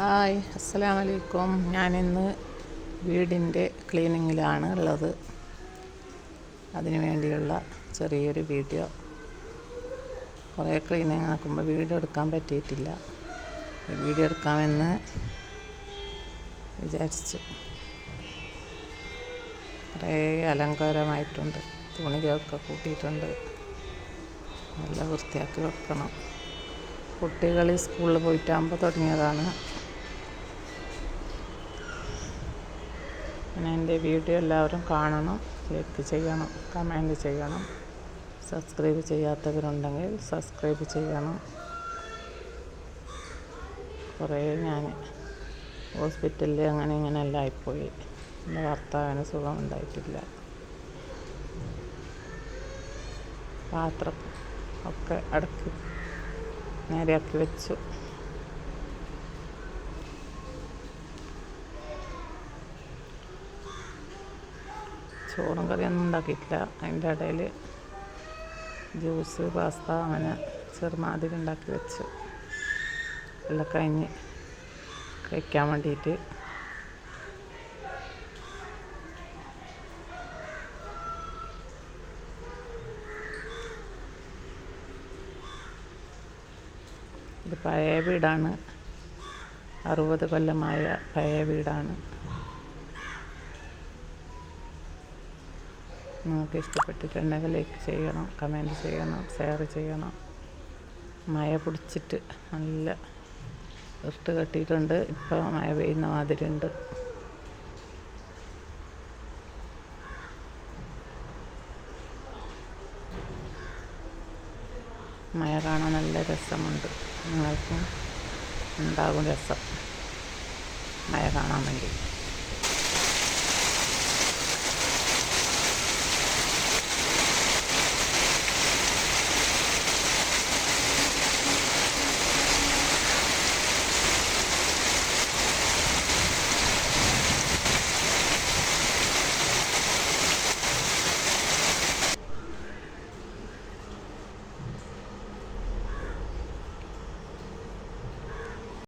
Hi, അസ്സലാമു അലൈക്കും. ഞാനിന്ന് വീടിൻ്റെ ക്ലീനിങ്ങിലാണ് ഉള്ളത്. അതിനു വേണ്ടിയുള്ള ചെറിയൊരു വീഡിയോ. കുറേ ക്ലീനിങ് ആക്കുമ്പോൾ വീഡിയോ എടുക്കാൻ പറ്റിയിട്ടില്ല. വീഡിയോ എടുക്കാമെന്ന് വിചാരിച്ചു. കുറേ അലങ്കാരമായിട്ടുണ്ട്. തുണികളൊക്കെ കൂട്ടിയിട്ടുണ്ട്. നല്ല വൃത്തിയാക്കി വെക്കണം. കുട്ടികൾ സ്കൂളിൽ പോയിട്ടാകുമ്പോൾ തുടങ്ങിയതാണ്. പിന്നെ എൻ്റെ വീഡിയോ എല്ലാവരും കാണണം, ലൈക്ക് ചെയ്യണം, കമൻറ്റ് ചെയ്യണം. സബ്സ്ക്രൈബ് ചെയ്യാത്തവരുണ്ടെങ്കിൽ സബ്സ്ക്രൈബ് ചെയ്യണം. കുറേ ഞാൻ ഹോസ്പിറ്റലിൽ അങ്ങനെ ഇങ്ങനെയെല്ലാം ആയിപ്പോയി. എൻ്റെ ഭർത്താവിന് സുഖം ഉണ്ടായിട്ടില്ല. പാത്രം ഒക്കെ അടക്കി നേരെയാക്കി വെച്ചു. ചോറും കറിയൊന്നും ഉണ്ടാക്കിയിട്ടില്ല. അതിൻ്റെ ഇടയിൽ ജ്യൂസ്, പാസ്ത അങ്ങനെ ചെറുമാതിരി ഉണ്ടാക്കി വെച്ചു. എല്ലാം കഴിഞ്ഞ് കഴിക്കാൻ വേണ്ടിയിട്ട്. ഇത് പഴയ വീടാണ്. 60 കൊല്ലമായ പഴയ വീടാണ്. നിങ്ങൾക്ക് ഇഷ്ടപ്പെട്ടിട്ടുണ്ടെങ്കിൽ ലൈക്ക് ചെയ്യണം, കമൻറ്റ് ചെയ്യണം, ഷെയർ ചെയ്യണം. മഴ പിടിച്ചിട്ട് നല്ല ഇട്ട് കെട്ടിയിട്ടുണ്ട്. ഇപ്പോൾ മഴ പെയ്യുന്ന മാതിരി ഉണ്ട്. മഴ കാണാൻ നല്ല രസമുണ്ട്. നിങ്ങൾക്കും ഉണ്ടാകും രസം മഴ കാണാൻ വേണ്ടി.